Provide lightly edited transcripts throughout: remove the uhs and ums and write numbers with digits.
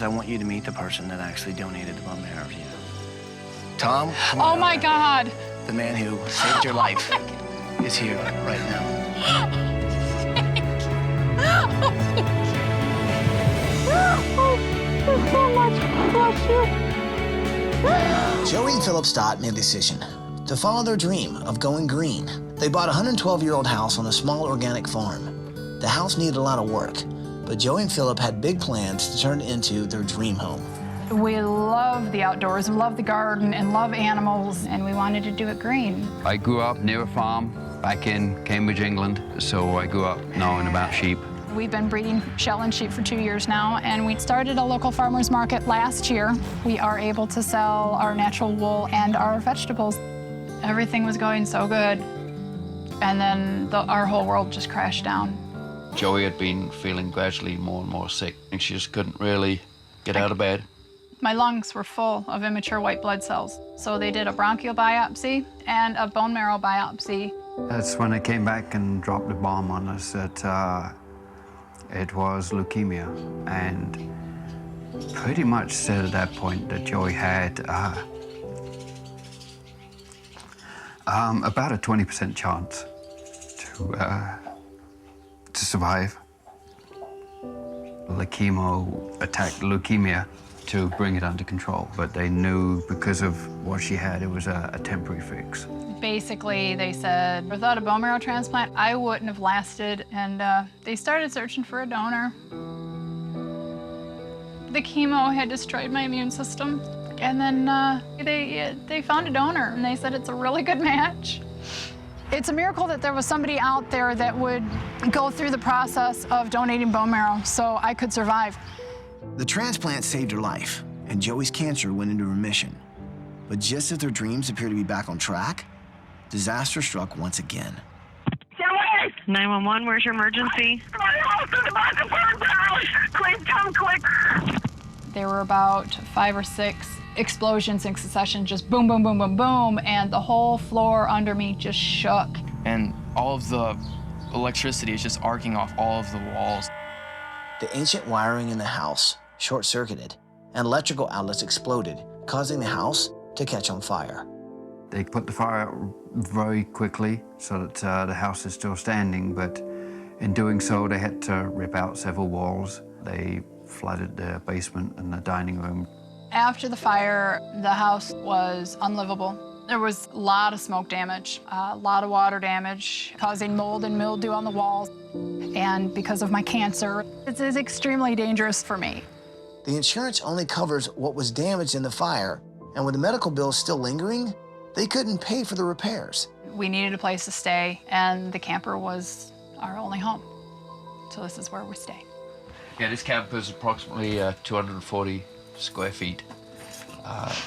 I want you to meet the person that actually donated the bone marrow to you. Tom? Oh, my God. The man who saved your life is here right now. Oh, so much. Bless you. Joey and Philip Stott made a decision to follow their dream of going green. They bought a 112-year-old house on a small organic farm. The house needed a lot of work, but Joey and Philip had big plans to turn it into their dream home. We love the outdoors, we love the garden, and love animals, and we wanted to do it green. I grew up near a farm back in Cambridge, England, so I grew up knowing about sheep. We've been breeding Shetland sheep for 2 years now, and we started a local farmers market last year. We are able to sell our natural wool and our vegetables. Everything was going so good, and then our whole world just crashed down. Joey had been feeling gradually more and more sick, and she just couldn't really get out of bed. My lungs were full of immature white blood cells, so they did a bronchial biopsy and a bone marrow biopsy. That's when they came back and dropped a bomb on us that it was leukemia, and pretty much said at that point that Joey had about a 20% chance to survive. The chemo attacked leukemia to bring it under control, but they knew because of what she had, it was a temporary fix. Basically, they said, without a bone marrow transplant, I wouldn't have lasted, and they started searching for a donor. The chemo had destroyed my immune system, and then they found a donor, and they said it's a really good match. It's a miracle that there was somebody out there that would go through the process of donating bone marrow so I could survive. The transplant saved her life, and Joey's cancer went into remission. But just as their dreams appear to be back on track, disaster struck once again. 911, where's your emergency? My house is about to burn down! Quick, come quick! There were about 5 or 6 explosions in succession, just boom, boom, boom, boom, boom, and the whole floor under me just shook. And all of the electricity is just arcing off all of the walls. The ancient wiring in the house short-circuited, and electrical outlets exploded, causing the house to catch on fire. They put the fire out very quickly so that the house is still standing, but in doing so, they had to rip out several walls. They flooded the basement and the dining room. After the fire, the house was unlivable. There was a lot of smoke damage, a lot of water damage, causing mold and mildew on the walls. And because of my cancer, it is extremely dangerous for me. The insurance only covers what was damaged in the fire, and with the medical bills still lingering, they couldn't pay for the repairs. We needed a place to stay, and the camper was our only home. So this is where we stay. Yeah, this camper is approximately 240 square feet.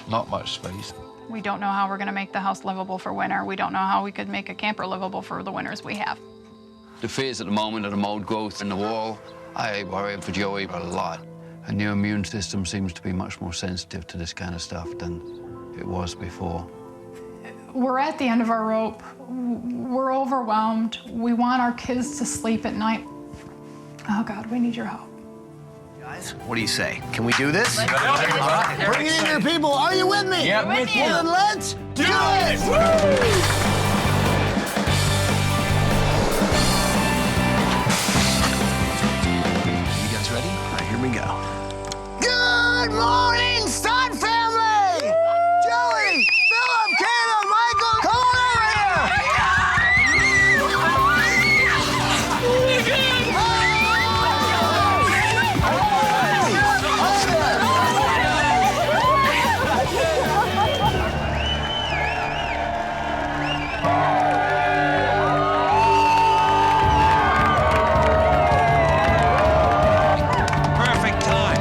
Not much space. We don't know how we're gonna make the house livable for winter. We don't know how we could make a camper livable for the winters we have. The fears at the moment of the mold growth in the wall, I worry for Joey a lot. Her new immune system seems to be much more sensitive to this kind of stuff than it was before. We're at the end of our rope. We're overwhelmed. We want our kids to sleep at night. Oh God, we need your help. Guys, what do you say? Can we do this? All right, bring it in here, people. Are you with me? Yeah, with you. Well, then let's do it! You guys ready? All right, here we go. Good morning, Stott family! Joey, Philip, Caleb, Michael, come on over here! Perfect time.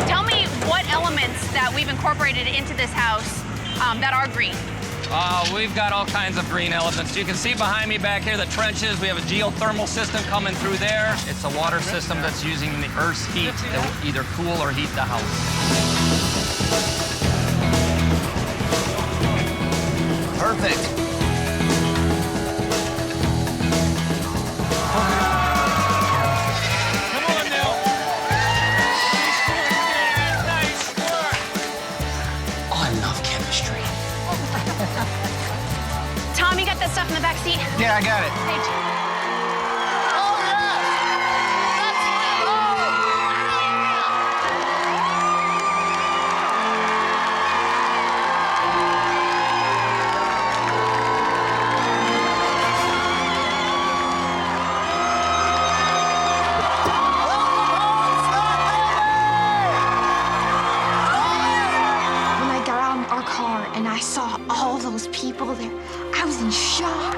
Tell me what elements that we've incorporated into this house that are green. We've got all kinds of green elements. You can see behind me back here the trenches. We have a geothermal system coming through there. It's a water system that's using the Earth's heat to either cool or heat the house. Perfect. Tom, you got that stuff in the back seat? Yeah, I got it. Hey, and I saw all those people there, I was in shock.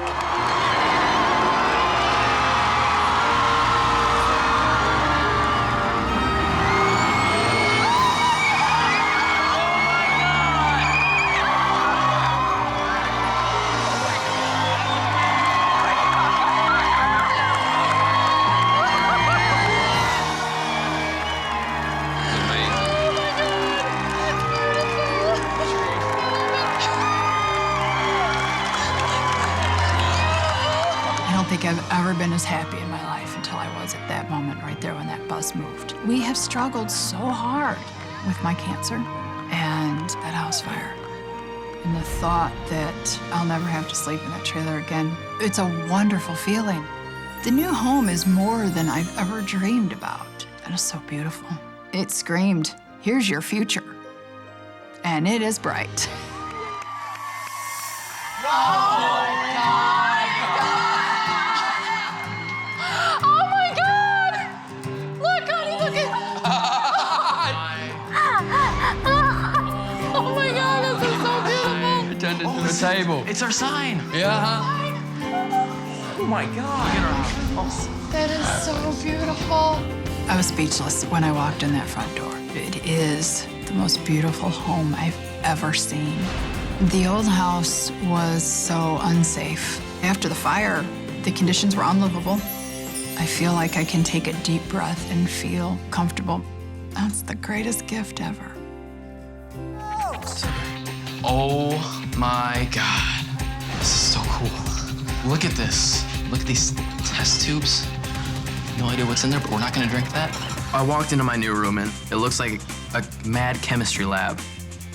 I don't think I've ever been as happy in my life until I was at that moment right there when that bus moved. We have struggled so hard with my cancer and that house fire. And the thought that I'll never have to sleep in that trailer again, it's a wonderful feeling. The new home is more than I've ever dreamed about. And it's so beautiful. It screamed, here's your future. And it is bright. Table. It's our sign. Yeah. Oh my God. That is so beautiful. I was speechless when I walked in that front door. It is the most beautiful home I've ever seen. The old house was so unsafe. After the fire, the conditions were unlivable. I feel like I can take a deep breath and feel comfortable. That's the greatest gift ever. Oh my God. This is so cool. Look at this. Look at these test tubes. No idea what's in there, but we're not gonna drink that. I walked into my new room and it looks like a mad chemistry lab.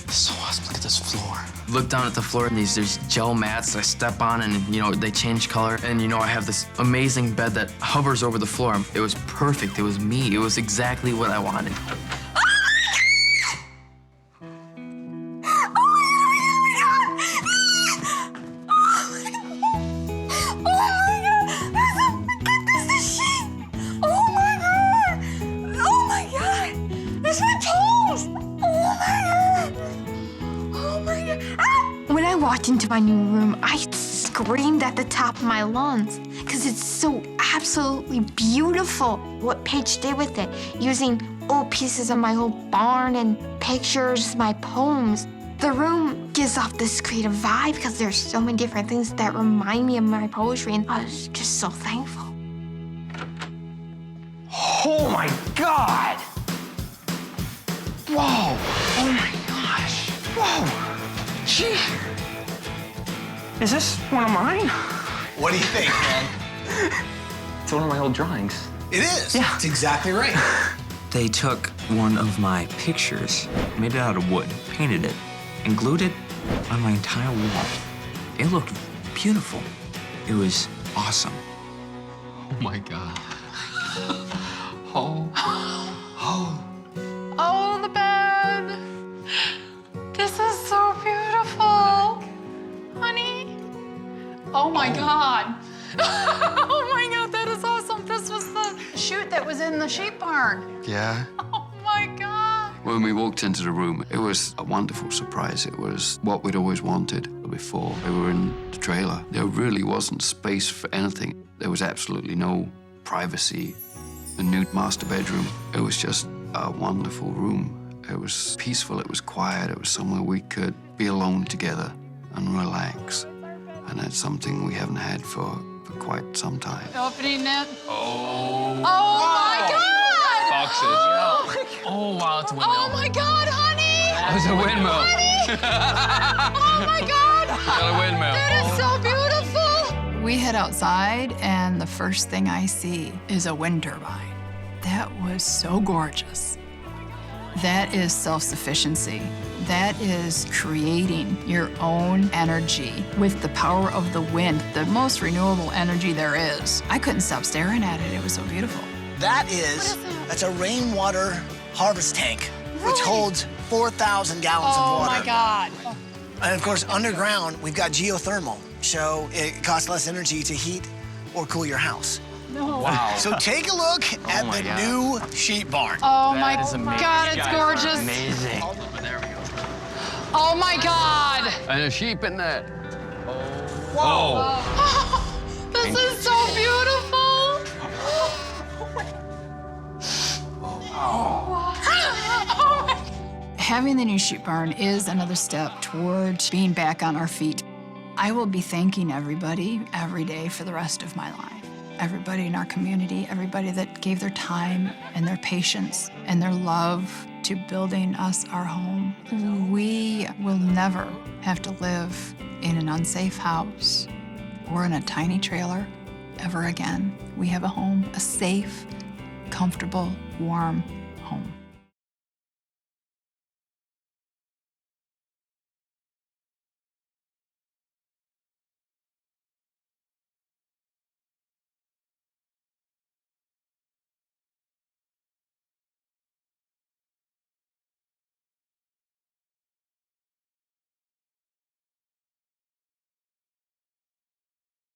It's so awesome. Look at this floor. Look down at the floor and there's gel mats I step on and, they change color. And, I have this amazing bed that hovers over the floor. It was perfect. It was me. It was exactly what I wanted. When I walked into my new room, I screamed at the top of my lungs because it's so absolutely beautiful. What Paige did with it, using old pieces of my old barn and pictures, my poems. The room gives off this creative vibe because there's so many different things that remind me of my poetry, and I was just so thankful. Oh my God! Whoa! Oh my gosh! Whoa! Gee! Is this one of mine? What do you think, man? It's one of my old drawings. It is. Yeah. It's exactly right. They took one of my pictures, made it out of wood, painted it, and glued it on my entire wall. It looked beautiful. It was awesome. Oh my God. Oh, the bed. This is so beautiful. Honey. Oh my God. Oh my God, that is awesome. This was the chute that was in the sheep barn. Yeah. Oh my God. When we walked into the room, it was a wonderful surprise. It was what we'd always wanted before we were in the trailer. There really wasn't space for anything. There was absolutely no privacy. The new master bedroom, it was just a wonderful room. It was peaceful, it was quiet, it was somewhere we could be alone together and relax. And that's something we haven't had for quite some time. Opening it. Oh. Oh my God. Boxes. Oh, wow, it's a windmill. Oh my God, honey. That was a windmill. Oh my God. Got a windmill. That is so beautiful. We head outside, and the first thing I see is a wind turbine. That was so gorgeous. That is self-sufficiency. That is creating your own energy with the power of the wind, the most renewable energy there is. I couldn't stop staring at it. It was so beautiful. That's a rainwater harvest tank, which holds 4,000 gallons of water. Oh my God. And of course, underground, we've got geothermal, so it costs less energy to heat or cool your house. No. Wow. So take a look at my the God. new sheep barn. Oh That my is amazing. God, You it's guys are gorgeous. Amazing. Oh my God. And a sheep in there. Whoa. This is so beautiful. Having the new sheep barn is another step toward being back on our feet. I will be thanking everybody every day for the rest of my life. Everybody in our community, everybody that gave their time and their patience and their love to building us our home. We will never have to live in an unsafe house or in a tiny trailer ever again. We have a home, a safe, comfortable, warm home.